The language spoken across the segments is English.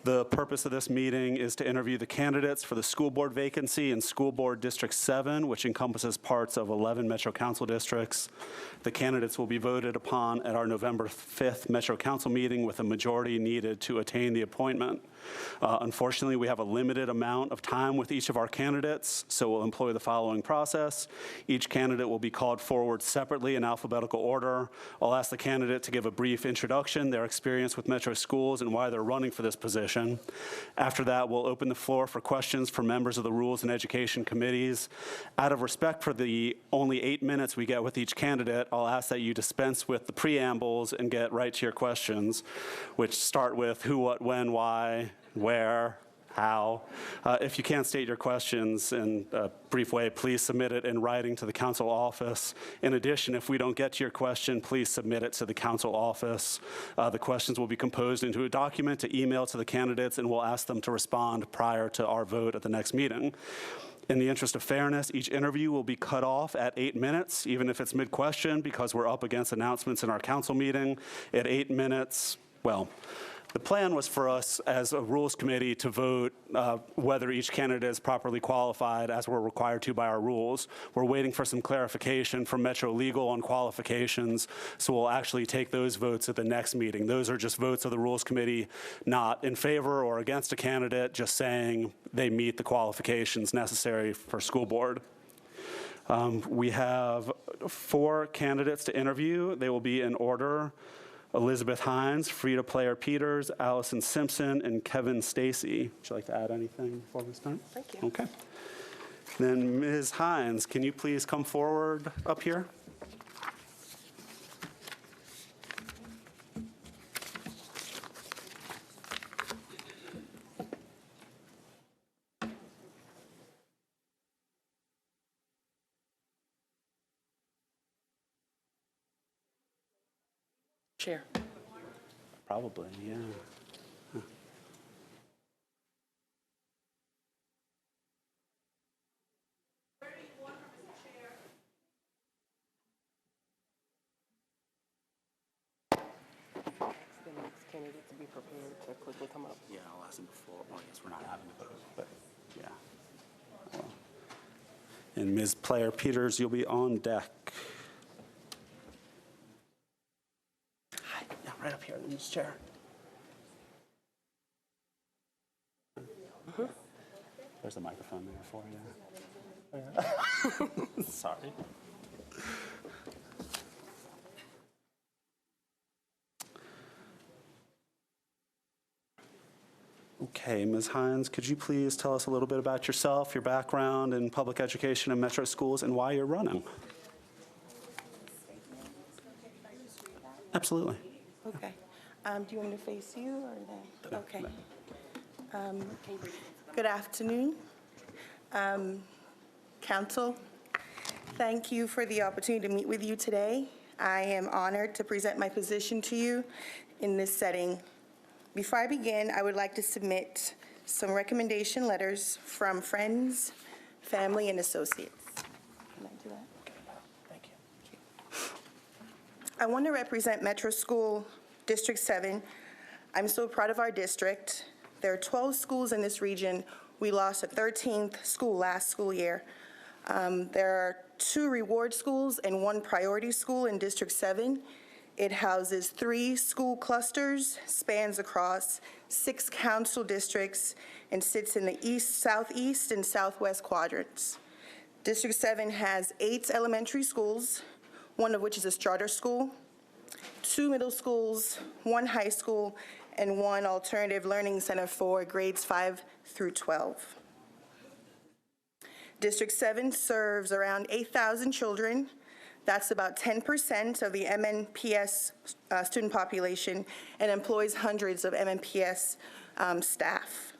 The purpose of this meeting is to interview the candidates for the school board vacancy in School Board District 7, which encompasses parts of 11 Metro Council districts. The candidates will be voted upon at our November 5th Metro Council meeting with a majority needed to attain the appointment. Unfortunately, we have a limited amount of time with each of our candidates, so we'll employ the following process. Each candidate will be called forward separately in alphabetical order. I'll ask the candidate to give a brief introduction, their experience with Metro schools, and why they're running for this position. After that, we'll open the floor for questions from members of the Rules and Education Committees. Out of respect for the only 8 minutes we get with each candidate, I'll ask that you dispense with the preambles and get right to your questions, which start with who, what, when, why, where, how. If you can't state your questions in a brief way, please submit it in writing to the council office. In addition, if we don't get to your question, please submit it to the council office. The questions will be composed into a document to email to the candidates, and we'll ask them to respond prior to our vote at the next meeting. In the interest of fairness, each interview will be cut off at 8 minutes, even if it's mid-question, because we're up against announcements in our council meeting. At 8 minutes, well, the plan was for us as a Rules Committee to vote whether each candidate is properly qualified as we're required to by our rules. We're waiting for some clarification from Metro Legal on qualifications, so we'll actually take those votes at the next meeting. Those are just votes of the Rules Committee, not in favor or against a candidate, just saying they meet the qualifications necessary for school board. We have 4 candidates to interview. They will be in order: Elizabeth Hines, Frida Player-Peters, Allison Simpson, and Kevin Stacy. Would you like to add anything before we start? Thank you. Okay. Then Ms. Hines, can you please come forward up here? Chair. Probably, yeah. Huh. The next candidate to be prepared to quickly come up. Yeah, I'll ask him before. Oh, I guess we're not having a vote, but yeah. And Ms. Player-Peters, you'll be on deck. Hi, yeah, right up here in this chair. There's a microphone there for you. Oh, yeah. Sorry. Okay, Ms. Hines, could you please tell us a little bit about yourself, your background in public education and Metro schools, and why you're running? Absolutely. Okay. Do you want me to face you or then? Okay. Good afternoon, Council. Thank you for the opportunity to meet with you today. I am honored to present my position to you in this setting. Before I begin, I would like to submit some recommendation letters from friends, family, and associates. Can I do that? Thank you. I want to represent Metro School District 7. I'm so proud of our district. There are 12 schools in this region. We lost a 13th school last school year. There are 2 reward schools and 1 priority school in District 7. It houses 3 school clusters, spans across 6 council districts, and sits in the east, southeast, and southwest quadrants. District 7 has 8 elementary schools, 1 of which is a charter school, 2 middle schools, 1 high school, and 1 alternative learning center for grades 5 through 12. District 7 serves around 8,000 children. That's about 10% of the MNPS student population, and employs hundreds of MNPS staff.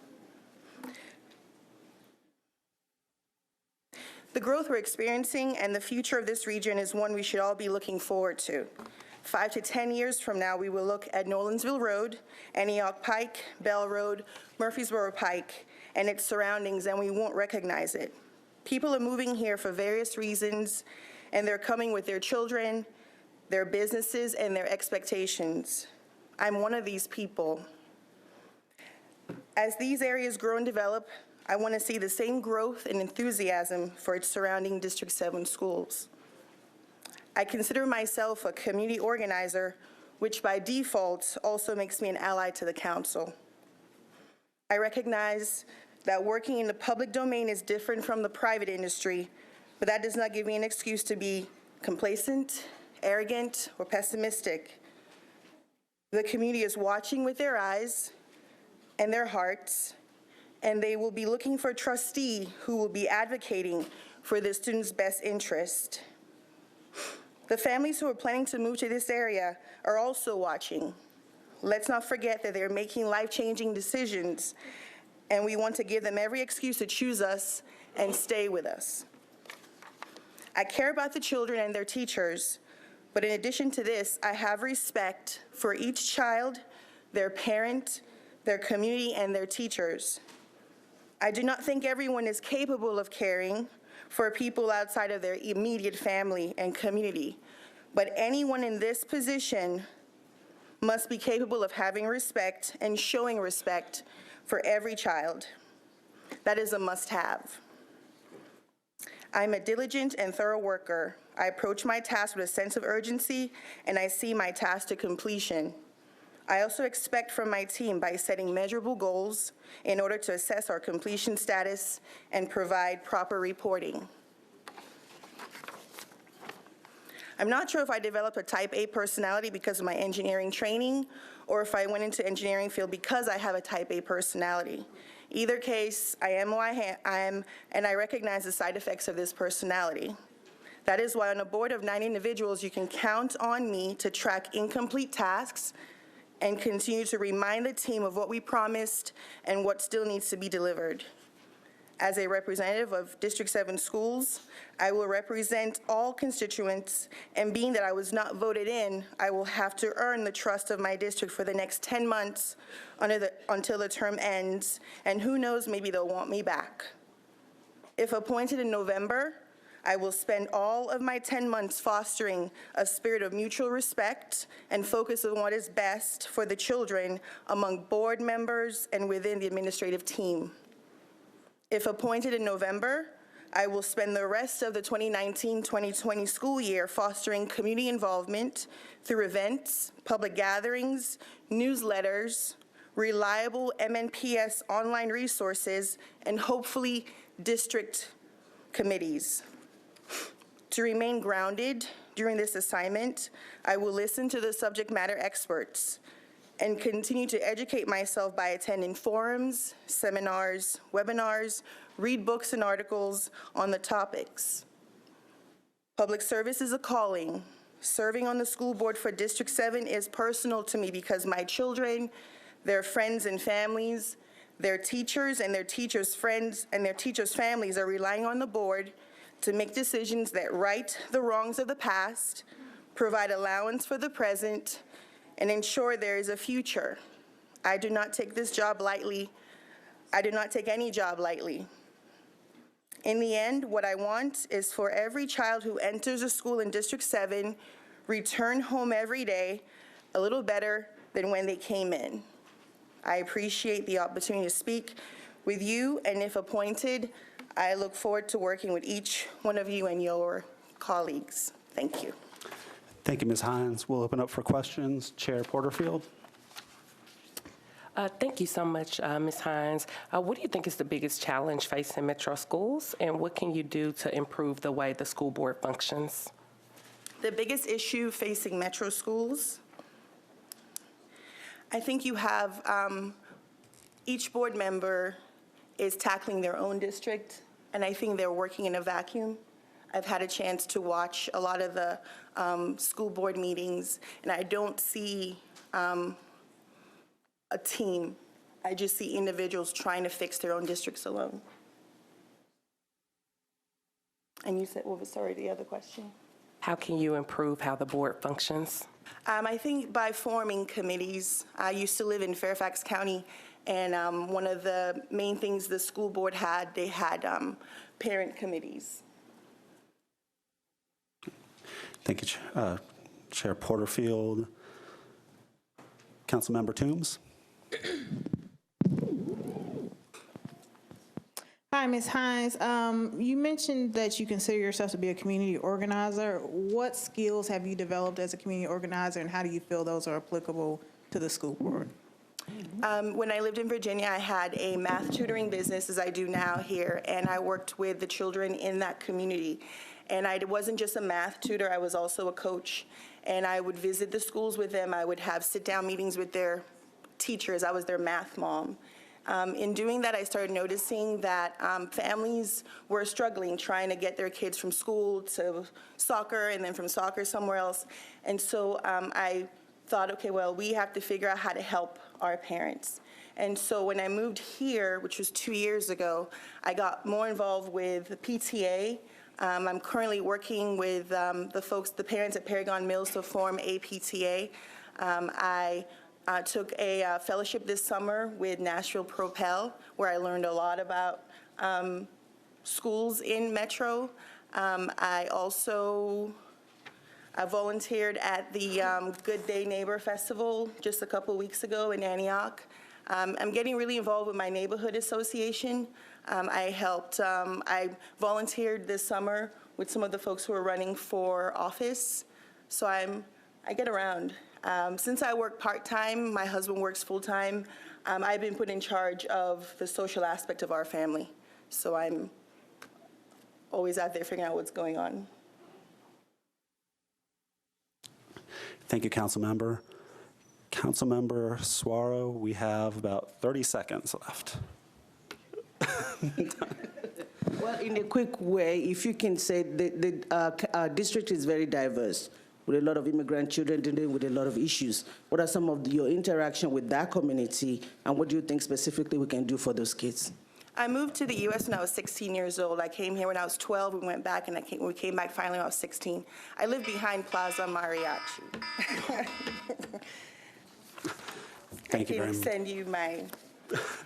The growth we're experiencing and the future of this region is one we should all be looking forward to. 5 to 10 years from now, we will look at Nolensville Road, Antioch Pike, Bell Road, Murfreesboro Pike, and its surroundings, and we won't recognize it. People are moving here for various reasons, and they're coming with their children, their businesses, and their expectations. I'm one of these people. As these areas grow and develop, I want to see the same growth and enthusiasm for its surrounding District 7 schools. I consider myself a community organizer, which by default also makes me an ally to the council. I recognize that working in the public domain is different from the private industry, but that does not give me an excuse to be complacent, arrogant, or pessimistic. The community is watching with their eyes and their hearts, and they will be looking for a trustee who will be advocating for the students' best interest. The families who are planning to move to this area are also watching. Let's not forget that they're making life-changing decisions, and we want to give them every excuse to choose us and stay with us. I care about the children and their teachers, but in addition to this, I have respect for each child, their parent, their community, and their teachers. I do not think everyone is capable of caring for people outside of their immediate family and community, but anyone in this position must be capable of having respect and showing respect for every child. That is a must-have. I'm a diligent and thorough worker. I approach my task with a sense of urgency, and I see my task to completion. I also expect from my team by setting measurable goals in order to assess our completion status and provide proper reporting. I'm not sure if I developed a type A personality because of my engineering training, or if I went into engineering field because I have a type A personality. Either case, I am who I am, and I recognize the side effects of this personality. That is why on a board of 9 individuals, you can count on me to track incomplete tasks and continue to remind the team of what we promised and what still needs to be delivered. As a representative of District 7 schools, I will represent all constituents, and being that I was not voted in, I will have to earn the trust of my district for the next 10 months until the term ends, and who knows, maybe they'll want me back. If appointed in November, I will spend all of my 10 months fostering a spirit of mutual respect and focus on what is best for the children among board members and within the administrative team. If appointed in November, I will spend the rest of the 2019-2020 school year fostering community involvement through events, public gatherings, newsletters, reliable MNPS online resources, and hopefully district committees. To remain grounded during this assignment, I will listen to the subject matter experts and continue to educate myself by attending forums, seminars, webinars, read books and articles on the topics. Public service is a calling. Serving on the school board for District 7 is personal to me because my children, their friends and families, their teachers and their teachers' friends and their teachers' families are relying on the board to make decisions that right the wrongs of the past, provide allowance for the present, and ensure there is a future. I do not take this job lightly. I do not take any job lightly. In the end, what I want is for every child who enters a school in District 7 return home every day a little better than when they came in. I appreciate the opportunity to speak with you, and if appointed, I look forward to working with each one of you and your colleagues. Thank you. Thank you, Ms. Hines. We'll open up for questions. Chair Porterfield. Thank you so much, Ms. Hines. What do you think is the biggest challenge facing Metro schools, and what can you do to improve the way the school board functions? The biggest issue facing Metro schools, I think you have each board member is tackling their own district, and I think they're working in a vacuum. I've had a chance to watch a lot of the school board meetings, and I don't see a team. I just see individuals trying to fix their own districts alone. And you said, what was, sorry, the other question? How can you improve how the board functions? I think by forming committees. I used to live in Fairfax County, and one of the main things the school board had, they had parent committees. Thank you, Chair Porterfield. Councilmember Toombs. Hi, Ms. Hines. You mentioned that you consider yourself to be a community organizer. What skills have you developed as a community organizer, and how do you feel those are applicable to the school board? When I lived in Virginia, I had a math tutoring business, as I do now here, and I worked with the children in that community. And I wasn't just a math tutor, I was also a coach. And I would visit the schools with them. I would have sit-down meetings with their teachers. I was their math mom. In doing that, I started noticing that families were struggling trying to get their kids from school to soccer and then from soccer somewhere else. And so I thought, okay, well, we have to figure out how to help our parents. And so when I moved here, which was 2 years ago, I got more involved with the PTA. I'm currently working with the parents at Paragon Mills to form a PTA. I took a fellowship this summer with Nashville Propel, where I learned a lot about schools in Metro. I also volunteered at the Good Day Neighbor Festival just a couple weeks ago in Antioch. I'm getting really involved with my neighborhood association. I volunteered this summer with some of the folks who are running for office. So I get around. Since I work part-time, my husband works full-time, I've been put in charge of the social aspect of our family. So I'm always out there figuring out what's going on. Thank you, Councilmember. Councilmember Suaro, we have about 30 seconds left. Well, in a quick way, if you can say our district is very diverse, with a lot of immigrant children dealing with a lot of issues. What are some of your interaction with that community, and what do you think specifically we can do for those kids? I moved to the U.S. when I was 16 years old. I came here when I was 12. We went back, and we came back finally when I was 16. I live behind Plaza Mariachi. Thank you very I much. can send you my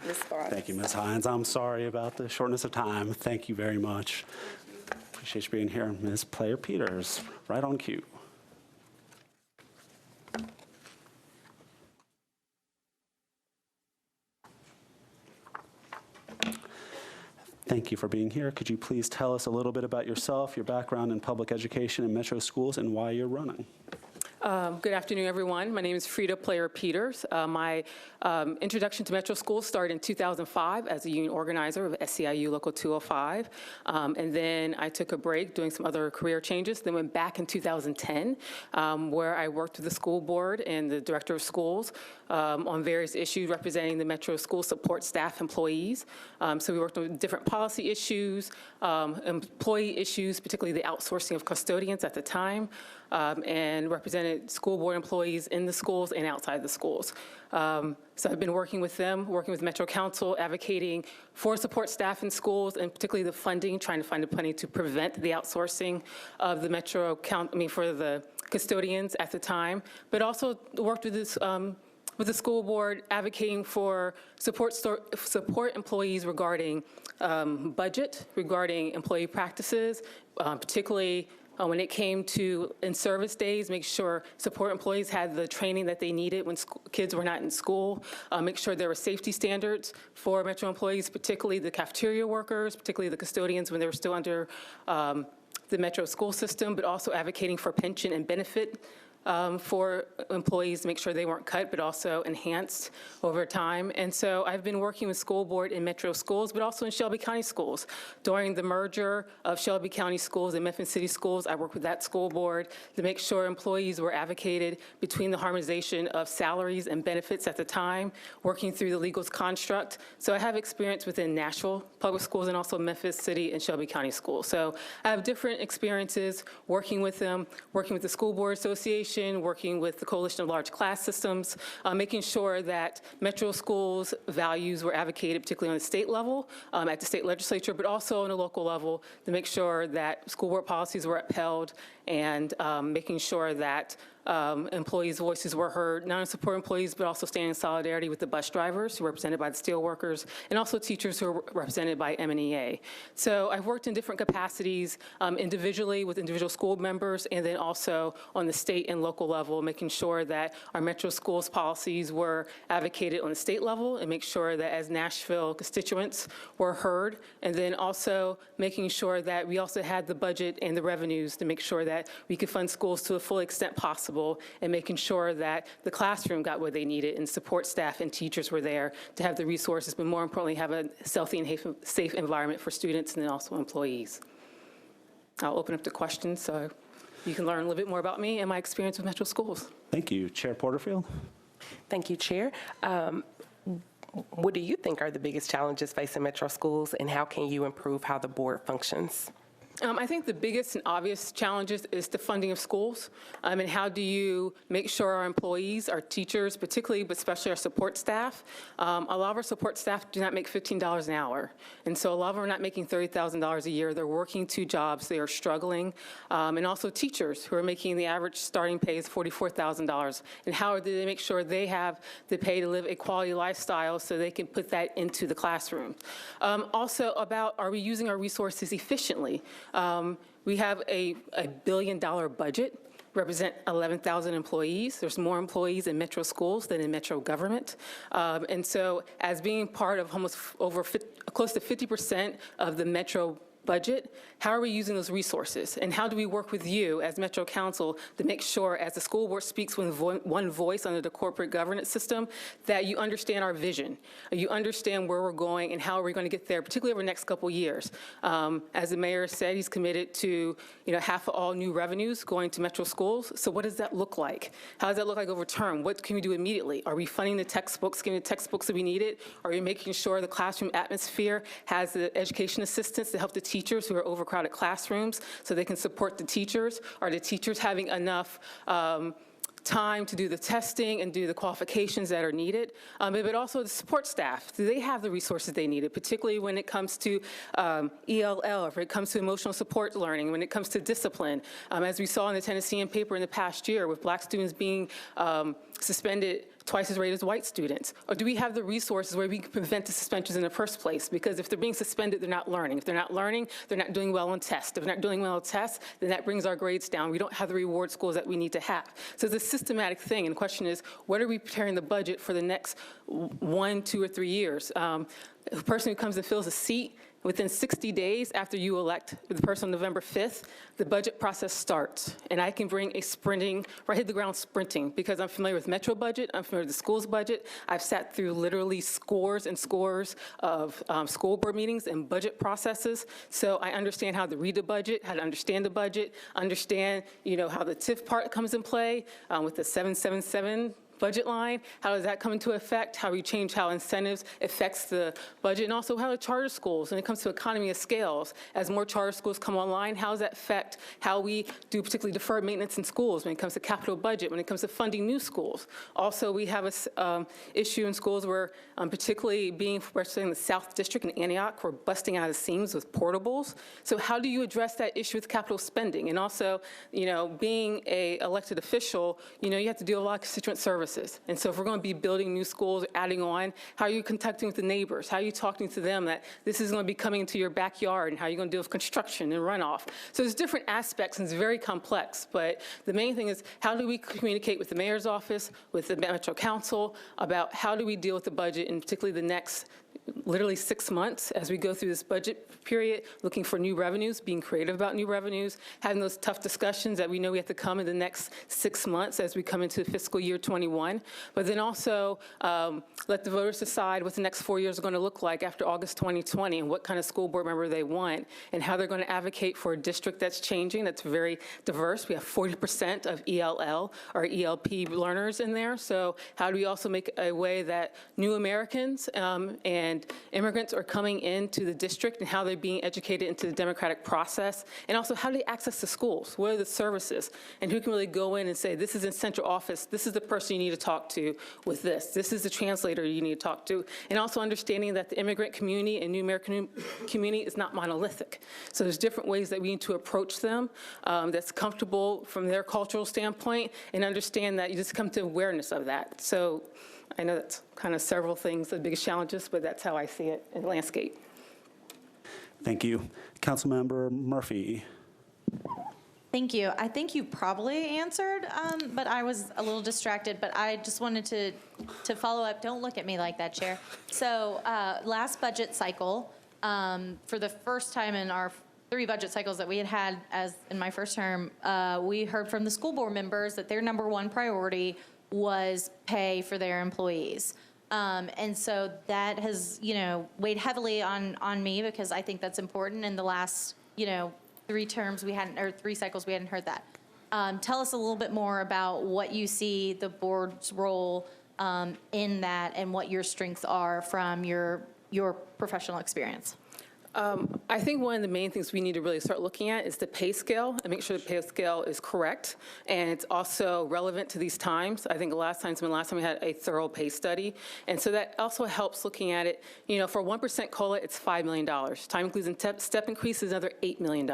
response. Thank you, Ms. Hines. I'm sorry about the shortness of time. Thank you very much. Appreciate you being here. Ms. Player Peters, right on cue. Thank you for being here. Could you please tell us a little bit about yourself, your background in public education and Metro schools, and why you're running? Good afternoon, everyone. My name is Frida Player Peters. My introduction to Metro Schools started in 2005 as a union organizer of SEIU Local 205. And then I took a break doing some other career changes, then went back in 2010, where I worked with the school board and the director of schools on various issues representing the Metro School support staff employees. So we worked on different policy issues, employee issues, particularly the outsourcing of custodians at the time, and represented school board employees in the schools and outside the schools. So I've been working with them, working with Metro Council, advocating for support staff in schools, and particularly the funding, trying to find the money to prevent the outsourcing of the Metro for the custodians at the time, but also worked with this with the school board advocating for support employees regarding budget, regarding employee practices, particularly when it came to in-service days, make sure support employees had the training that they needed when kids were not in school, make sure there were safety standards for Metro employees, particularly the cafeteria workers, particularly the custodians when they were still under the Metro school system, but also advocating for pension and benefit for employees to make sure they weren't cut, but also enhanced over time. And so I've been working with school board in Metro schools, but also in Shelby County schools. During the merger of Shelby County schools and Memphis City schools, I worked with that school board to make sure employees were advocated between the harmonization of salaries and benefits at the time, working through the legal construct. So I have experience within Nashville public schools and also Memphis City and Shelby County schools. So I have different experiences working with them, working with the School Board Association, working with the Coalition of Large Class Systems, making sure that Metro schools' values were advocated, particularly on the state level, at the state legislature, but also on a local level to make sure that school board policies were upheld and making sure that employees' voices were heard, not only support employees, but also stand in solidarity with the bus drivers who are represented by the steelworkers, and also teachers who are represented by M&EA. So I've worked in different capacities, individually with individual school members, and then also on the state and local level, making sure that our Metro Schools policies were advocated on the state level, and make sure that as Nashville constituents were heard, and then also making sure that we also had the budget and the revenues to make sure that we could fund schools to the full extent possible, and making sure that the classroom got what they needed and support staff and teachers were there to have the resources, but more importantly, have a healthy and safe environment for students and then also employees. I'll open up to questions so you can learn a little bit more about me and my experience with Metro Schools. Thank you. Chair Porterfield? Thank you, Chair. What do you think are the biggest challenges facing Metro Schools, and how can you improve how the board functions? I think the biggest and obvious challenges is the funding of schools, and how do you make sure our employees, our teachers particularly, but especially our support staff, a lot of our support staff do not make $15 an hour, and so a lot of them are not making $30,000 a year. They're working 2 jobs, they are struggling, and also teachers who are making the average starting pay is $44,000, and how do they make sure they have the pay to live a quality lifestyle so they can put that into the classroom. Also about, are we using our resources efficiently? We have a $1 billion budget, represent 11,000 employees. There's more employees in Metro Schools than in Metro government. And so as being part of almost close to 50% of the Metro budget, how are we using those resources? And how do we work with you as Metro Council to make sure, as the school board speaks with one voice under the corporate governance system, that you understand our vision, you understand where we're going and how we're going to get there, particularly over the next couple of years. As the mayor said, he's committed to half of all new revenues going to Metro Schools. So what does that look like? How does that look like over term? What can we do immediately? Are we funding the textbooks, getting the textbooks that we needed? Are we making sure the classroom atmosphere has the education assistants to help the teachers who are overcrowded classrooms so they can support the teachers? Are the teachers having enough time to do the testing and do the qualifications that are needed? But also the support staff, do they have the resources they needed, particularly when it comes to ELL, or if it comes to emotional support learning, when it comes to discipline? As we saw in the Tennessean paper in the past year with Black students being suspended twice as rate as white students? Or do we have the resources where we can prevent the suspensions in the first place? Because if they're being suspended, they're not learning. If they're not learning, they're not doing well on tests. If they're not doing well on tests, then that brings our grades down. We don't have the reward schools that we need to have. So it's a systematic thing, and the question is, what are we preparing the budget for the next 1, 2, or 3 years? A person who comes and fills a seat, within 60 days after you elect the person on November 5th, the budget process starts. And I can bring a sprinting, right, hit the ground sprinting, because I'm familiar with Metro budget, I'm familiar with the school's budget. I've sat through literally scores and scores of school board meetings and budget processes. So I understand how to read the budget, how to understand the budget, understand, how the TIF part comes in play with the 777 budget line. How does that come into effect? How we change how incentives affects the budget, and also how the charter schools, when it comes to economy of scales, as more charter schools come online, how does that affect how we do particularly deferred maintenance in schools when it comes to capital budget, when it comes to funding new schools. Also, we have a issue in schools where, particularly being representing the South District in Antioch, we're busting out of the seams with portables. So how do you address that issue with capital spending? And also, being a elected official, you have to do a lot of constituent services. And so if we're going to be building new schools, adding on, how are you contacting with the neighbors? How are you talking to them that this is going to be coming into your backyard, and how are you going to deal with construction and runoff? So there's different aspects, and it's very complex. But the main thing is, how do we communicate with the mayor's office, with the Metro Council, about how do we deal with the budget, and particularly the next literally 6 months as we go through this budget period, looking for new revenues, being creative about new revenues, having those tough discussions that we know we have to come in the next 6 months as we come into fiscal year 21. But then also let the voters decide what the next 4 years are going to look like after August 2020, and what kind of school board member they want, and how they're going to advocate for a district that's changing, that's very diverse. We have 40% of ELL or ELP learners in there. So how do we also make a way that new Americans and immigrants are coming into the district, and how they're being educated into the democratic process, and also how do they access the schools? What are the services? And who can really go in and say, this is in central office, this is the person you need you need to talk to with this. This is the translator you need to talk to. And also understanding that the immigrant community and new American community is not monolithic. So there's different ways that we need to approach them that's comfortable from their cultural standpoint, and understand that you just come to awareness of that. So I know that's kind of several things, the biggest challenges, but that's how I see it in the landscape. Thank you. Councilmember Murphy. Thank you. I think you probably answered, but I was a little distracted. But I just wanted to follow up. Don't look at me like that, Chair. So last budget cycle, for the first time in our 3 budget cycles that we had as in my first term, we heard from the school board members that their number 1 priority was pay for their employees. And so that has, weighed heavily on me, because I think that's important. In the last, 3 terms we hadn't, or 3 cycles we hadn't heard that. Tell us a little bit more about what you see the board's role in that, and what your strengths are from your professional experience. I think one of the main things we need to really start looking at is the pay scale, and make sure the pay scale is correct and it's also relevant to these times. I think the last time we had a thorough pay study, and so that also helps looking at it. For 1% COLA, it's $5 million. Time includes and step increase is another $8 million.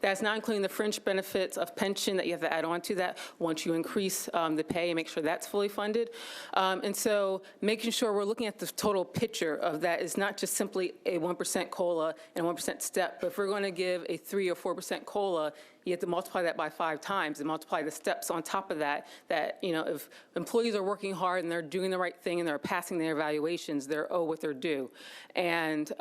That's not including the fringe benefits of pension that you have to add on to that once you increase the pay, and make sure that's fully funded. And so making sure we're looking at the total picture of that is not just simply a 1% COLA and 1% step. But if we're going to give a 3 or 4% COLA, you have to multiply that by 5 times and multiply the steps on top of that, if employees are working hard and they're doing the right thing and they're passing their evaluations, they're owed what they're due. And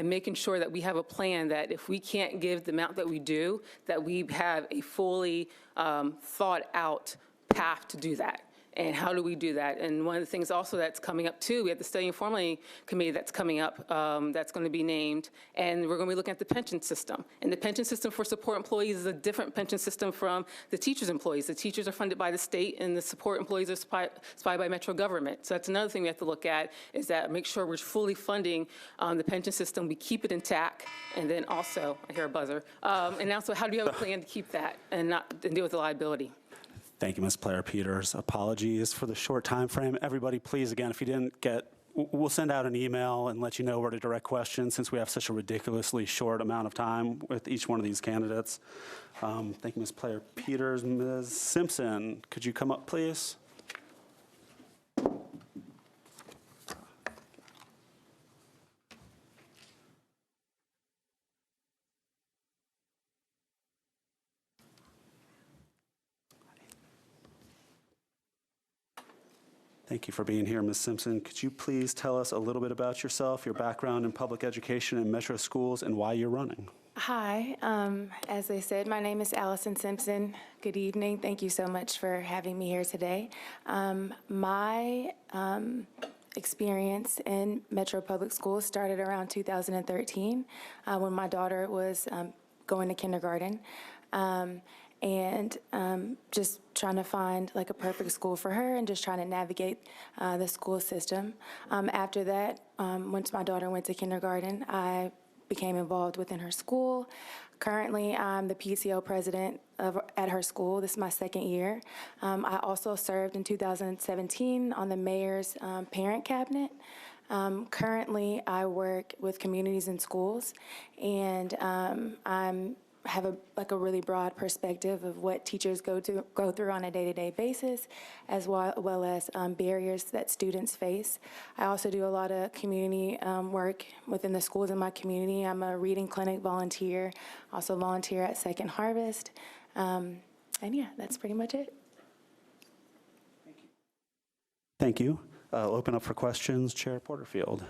making sure that we have a plan that if we can't give the amount that we do, that we have a fully thought out path to do that. And how do we do that? And one of the things also that's coming up too, we have the Study and Formulating Committee that's coming up, that's going to be named, and we're going to be looking at the pension system. And the pension system for support employees is a different pension system from the teachers' employees. The teachers are funded by the state, and the support employees are supplied by Metro government. So that's another thing we have to look at, is that make sure we're fully funding the pension system, we keep it intact, and then also, I hear a buzzer, and also how do you have a plan to keep that and deal with the liability? Thank you, Ms. Player-Peters. Apologies for the short time frame. Everybody, please, again, if you didn't get, we'll send out an email and let you know where to direct questions, since we have such a ridiculously short amount of time with each one of these candidates. Thank you, Ms. Player-Peters. Ms. Simpson, could you come up, please? Thank you for being here, Ms. Simpson. Could you please tell us a little bit about yourself, your background in public education and Metro schools, and why you're running? Hi, as they said, my name is Allison Simpson. Good evening. Thank you so much for having me here today. My experience in Metro Public Schools started around 2013 when my daughter was going to kindergarten. And just trying to find like a perfect school for her, and just trying to navigate the school system. After that, once my daughter went to kindergarten, I became involved within her school. Currently, I'm the PTO president at her school. This is my 2nd year. I also served in 2017 on the mayor's parent cabinet. Currently, I work with communities and schools, and have a really broad perspective of what teachers go through on a day-to-day basis, as well as barriers that students face. I also do a lot of community work within the schools in my community. I'm a reading clinic volunteer, also volunteer at Second Harvest. And yeah, that's pretty much it. Thank you. I'll open up for questions. Chair Porterfield.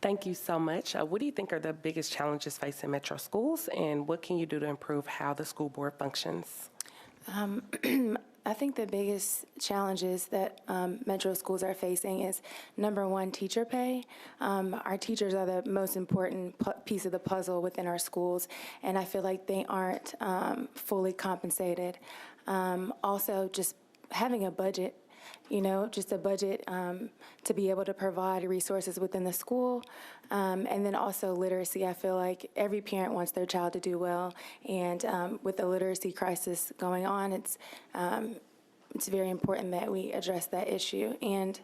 Thank you so much. What do you think are the biggest challenges facing Metro schools, and what can you do to improve how the school board functions? I think the biggest challenges that Metro schools are facing is, number one, teacher pay. Our teachers are the most important piece of the puzzle within our schools, and I feel like they aren't fully compensated. Also, just having a budget, just a budget to be able to provide resources within the school. And then also literacy. I feel like every parent wants their child to do well. And with the literacy crisis going on, it's it's very important that we address that issue. And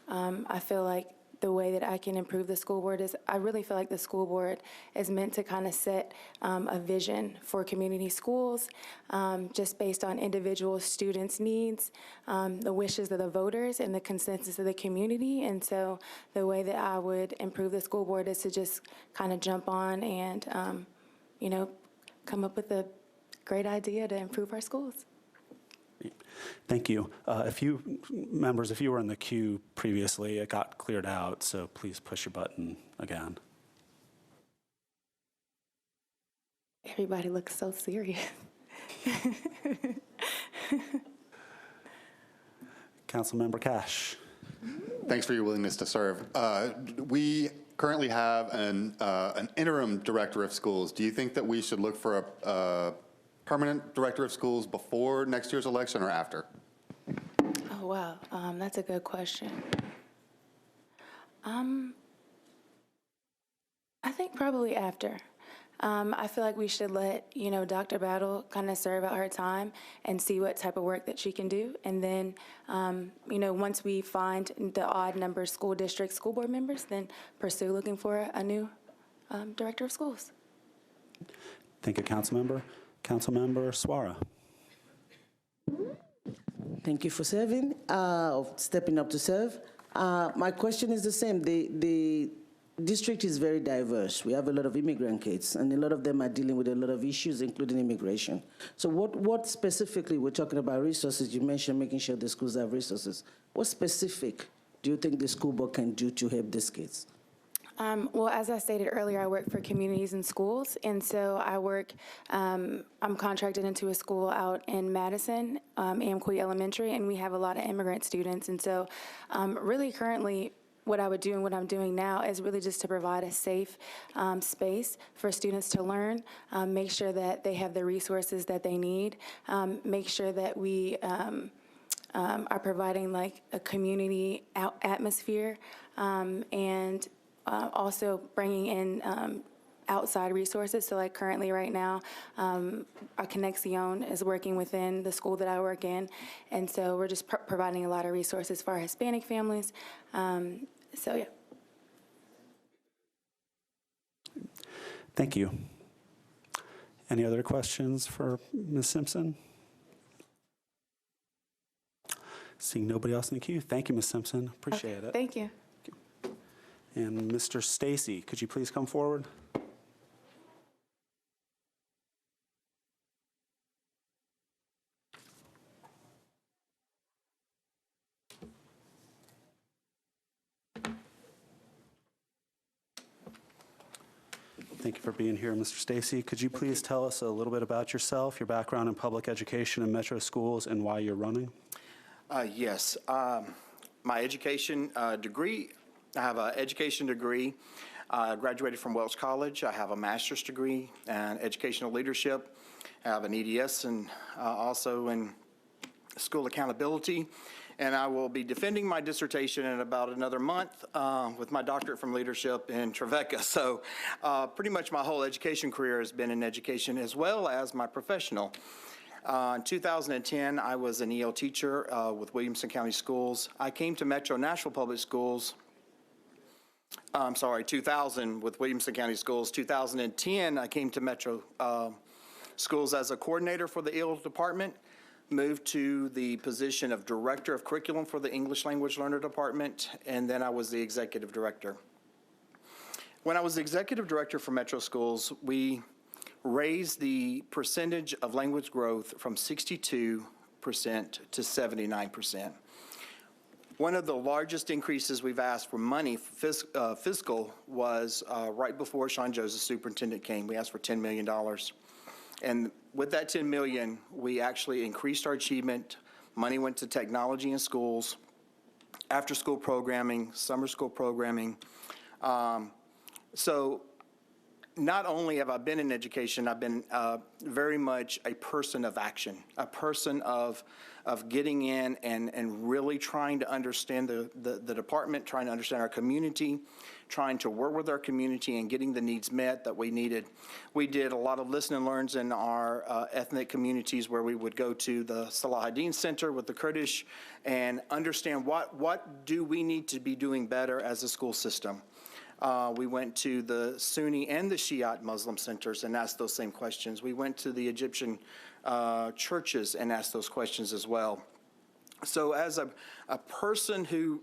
I feel like the way that I can improve the school board is, I really feel like the school board is meant to kind of set a vision for community schools, just based on individual students' needs, the wishes of the voters, and the consensus of the community. And so the way that I would improve the school board is to just kind of jump on and, come up with a great idea to improve our schools. Thank you. If you were in the queue previously, it got cleared out, so please push your button again. Everybody looks so serious. Councilmember Cash. Thanks for your willingness to serve. We currently have an interim director of schools. Do you think that we should look for a permanent director of schools before next year's election or after? Oh, wow. That's a good question. I think probably after. I feel like we should let, Dr. Battle kind of serve out her time and see what type of work that she can do. And then, once we find the odd number school district school board members, then pursue looking for a new director of schools. Thank you, Councilmember. Councilmember Suara. Thank you for serving, stepping up to serve. My question is the same. The district is very diverse. We have a lot of immigrant kids, and a lot of them are dealing with a lot of issues, including immigration. So what specifically, we're talking about resources, you mentioned making sure the schools have resources. What specific do you think the school board can do to help these kids? Well, as I stated earlier, I work for communities and schools, and so I work, I'm contracted into a school out in Madison, Amqui Elementary, and we have a lot of immigrant students. And so really currently, what I would do and what I'm doing now is really just to provide a safe space for students to learn, make sure that they have the resources that they need, make sure that we are providing like a community atmosphere, and also bringing in outside resources. So like currently right now, our Conexión is working within the school that I work in. And so we're just providing a lot of resources for our Hispanic families. So yeah. Thank you. Any other questions for Ms. Simpson? Seeing nobody else in the queue, thank you, Ms. Simpson. Appreciate it. Thank you. And Mr. Stacy, could you please come forward? Thank you for being here, Mr. Stacy. Could you please tell us a little bit about yourself, your background in public education and metro schools, and why you're running? Yes. My education degree, I have an education degree. I graduated from Welch College. I have a master's degree in educational leadership. I have an EDS and also in school accountability. And I will be defending my dissertation in about another month with my doctorate from leadership in Trevecca. So pretty much my whole education career has been in education as well as my professional. In 2010, I was an EL teacher with Williamson County Schools. I came to Metro Nashville Public Schools, 2000 with Williamson County Schools. 2010, I came to Metro Schools as a coordinator for the EL department, moved to the position of director of curriculum for the English language learner department, and then I was the executive director. When I was the executive director for Metro Schools, we raised the percentage of language growth from 62% to 79%. One of the largest increases we've asked for money, fiscal, was right before Sean Joseph, superintendent, came. We asked for $10 million. And with that $10 million, we actually increased our achievement. Money went to technology in schools, after-school programming, summer school programming. So not only have I been in education, I've been very much a person of action, a person of getting in and really trying to understand the department, trying to understand our community, trying to work with our community and getting the needs met that we needed. We did a lot of listen and learns in our ethnic communities where we would go to the Salahuddin Center with the Kurdish and understand what do we need to be doing better as a school system. We went to the Sunni and the Shiite Muslim centers and asked those same questions. We went to the Egyptian churches and asked those questions as well. So as a person who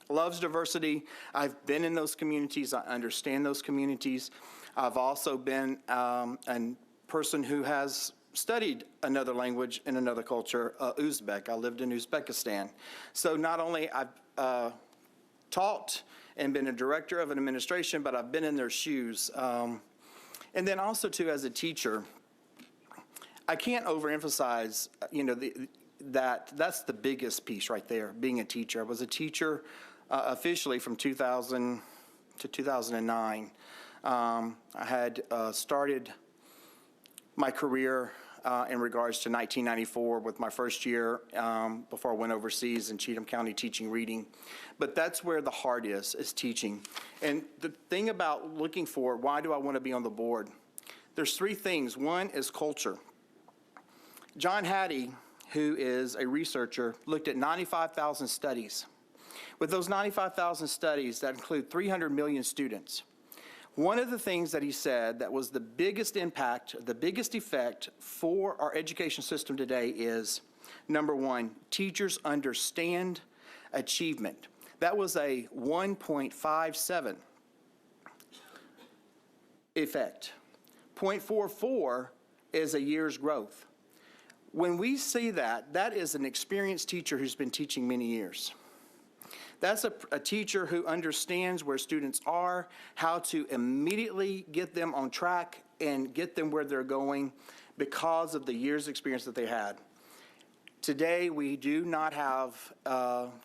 loves diversity, I've been in those communities. I understand those communities. I've also been a person who has studied another language in another culture, Uzbek. I lived in Uzbekistan. So not only I've taught and been a director of an administration, but I've been in their shoes. And then also, too, as a teacher, I can't overemphasize, that's the biggest piece right there, being a teacher. I was a teacher officially from 2000 to 2009. I had started my career in regards to 1994 with my first year before I went overseas in Cheatham County teaching reading. But that's where the heart is teaching. And the thing about looking for why do I want to be on the board, there's three things. One is culture. John Hattie, who is a researcher, looked at 95,000 studies. With those 95,000 studies that include 300 million students, one of the things that he said that was the biggest impact, the biggest effect for our education system today is, number one, teachers understand achievement. That was a 1.57 effect. 0.44 is a year's growth. When we see that, that is an experienced teacher who's been teaching many years. That's a teacher who understands where students are, how to immediately get them on track and get them where they're going because of the years' experience that they had. Today, we do not have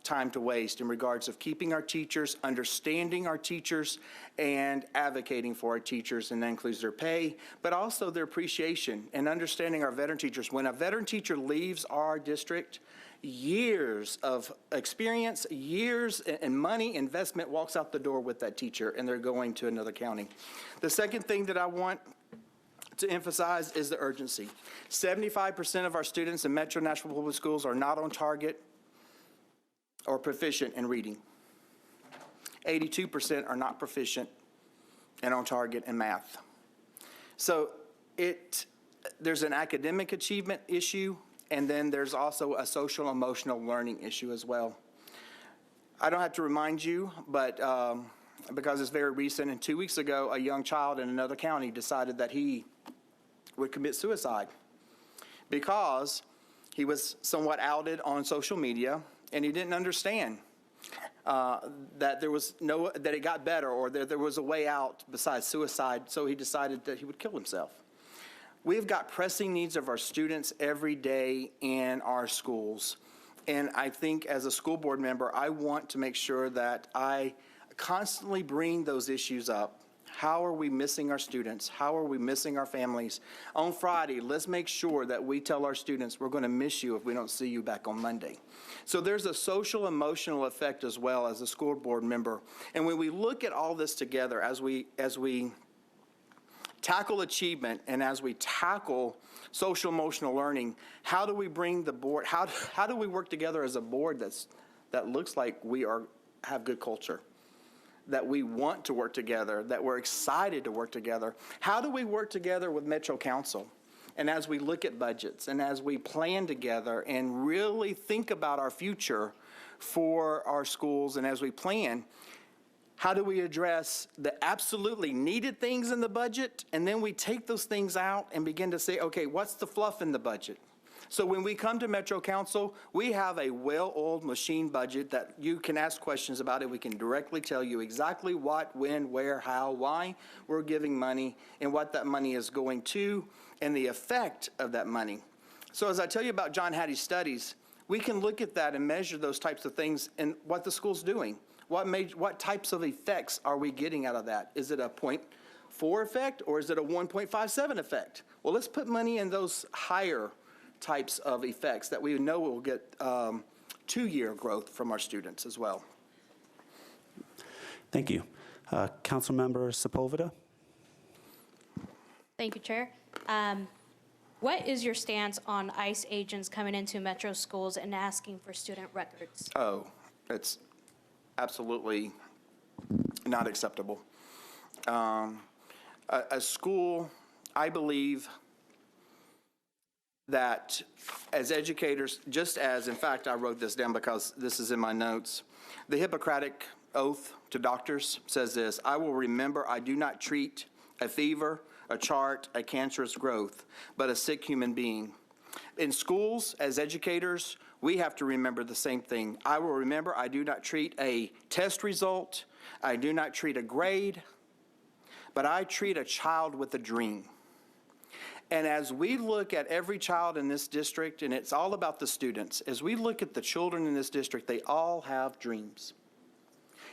time to waste in regards of keeping our teachers, understanding our teachers, and advocating for our teachers, and that includes their pay, but also their appreciation and understanding our veteran teachers. When a veteran teacher leaves our district, years of experience, years and money investment walks out the door with that teacher, and they're going to another county. The second thing that I want to emphasize is the urgency. 75% of our students in Metro Nashville Public Schools are not on target or proficient in reading. 82% are not proficient and on target in math. So there's an academic achievement issue, and then there's also a social emotional learning issue as well. I don't have to remind you, but because it's very recent, and 2 weeks ago, a young child in another county decided that he would commit suicide because he was somewhat outed on social media, and he didn't understand that that it got better, or that there was a way out besides suicide, so he decided that he would kill himself. We've got pressing needs of our students every day in our schools. And I think as a school board member, I want to make sure that I constantly bring those issues up. How are we missing our students? How are we missing our families? On Friday, let's make sure that we tell our students we're going to miss you if we don't see you back on Monday. So there's a social emotional effect as well as a school board member. And when we look at all this together, as we tackle achievement and as we tackle social emotional learning, how do we bring the board, how do we work together as a board that looks like we have good culture, that we want to work together, that we're excited to work together? How do we work together with Metro Council? And as we look at budgets and as we plan together and really think about our future for our schools, and as we plan, how do we address the absolutely needed things in the budget, and then we take those things out and begin to say, okay, what's the fluff in the budget? So when we come to Metro Council, we have a well-oiled machine budget that you can ask questions about it. We can directly tell you exactly what, when, where, how, why we're giving money, and what that money is going to, and the effect of that money. So as I tell you about John Hattie's studies, we can look at that and measure those types of things and what the school's doing. What types of effects are we getting out of that? Is it a 1.4 effect, or is it a 1.57 effect? Well, let's put money in those higher types of effects that we know will get 2-year growth from our students as well. Thank you. Councilmember Sepulveda? Thank you, Chair. What is your stance on ICE agents coming into metro schools and asking for student records? Oh, it's absolutely not acceptable. A school, I believe that as educators, just as, in fact, I wrote this down because this is in my notes, the Hippocratic Oath to doctors says this: I will remember I do not treat a fever, a chart, a cancerous growth, but a sick human being. In schools, as educators, we have to remember the same thing. I will remember I do not treat a test result, I do not treat a grade, but I treat a child with a dream. And as we look at every child in this district, and it's all about the students, as we look at the children in this district, they all have dreams.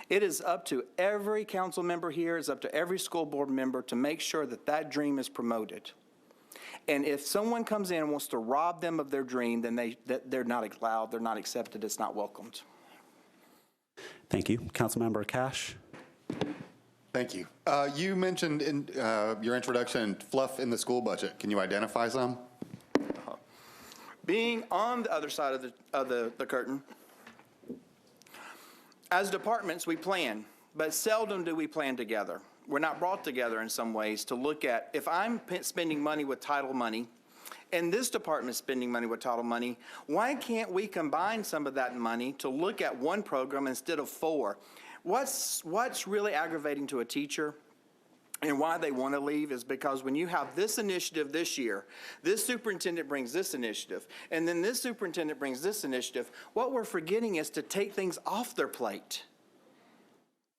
It is up to every council member here, it's up to every school board member to make sure that that dream is promoted. And if someone comes in and wants to rob them of their dream, then they're not allowed, they're not accepted, it's not welcomed. Thank you. Councilmember Cash? Thank you. You mentioned in your introduction fluff in the school budget. Can you identify some? Being on the other side of the curtain, as departments, we plan, but seldom do we plan together. We're not brought together in some ways to look at, if I'm spending money with title money, and this department is spending money with title money, why can't we combine some of that money to look at one program instead of 4? What's really aggravating to a teacher and why they want to leave is because when you have this initiative this year, this superintendent brings this initiative, and then this superintendent brings this initiative, what we're forgetting is to take things off their plate.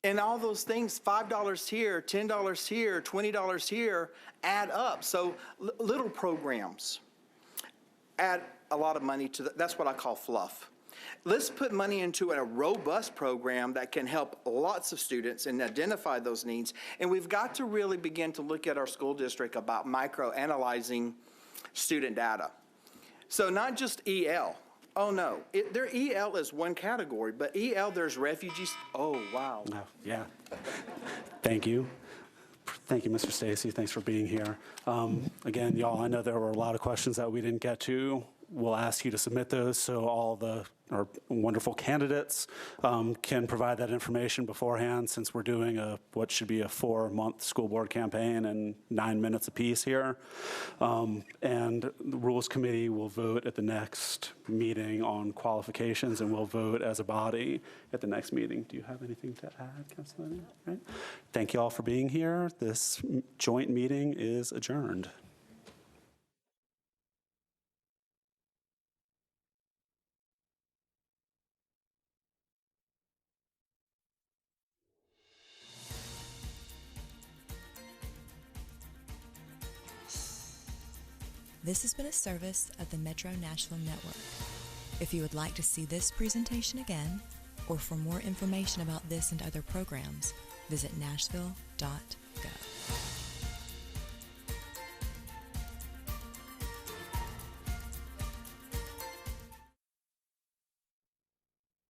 And all those things, $5 here, $10 here, $20 here, add up. So little programs add a lot of money to that's what I call fluff. Let's put money into a robust program that can help lots of students and identify those needs. And we've got to really begin to look at our school district about micro-analyzing student data. So not just EL. Oh, no. Their EL is one category, but EL, there's refugees. Oh, wow. Oh, yeah. Thank you. Thank you, Mr. Stacy. Thanks for being here. Again, y'all, I know there were a lot of questions that we didn't get to. We'll ask you to submit those so all our wonderful candidates can provide that information beforehand, since we're doing what should be a 4-month school board campaign and 9 minutes apiece here. And the Rules Committee will vote at the next meeting on qualifications, and we'll vote as a body at the next meeting. Do you have anything to add, Councilor? Right. Thank you all for being here. This joint meeting is adjourned. This has been a service of the Metro Nashville Network. If you would like to see this presentation again, or for more information about this and other programs, visit nashville.gov.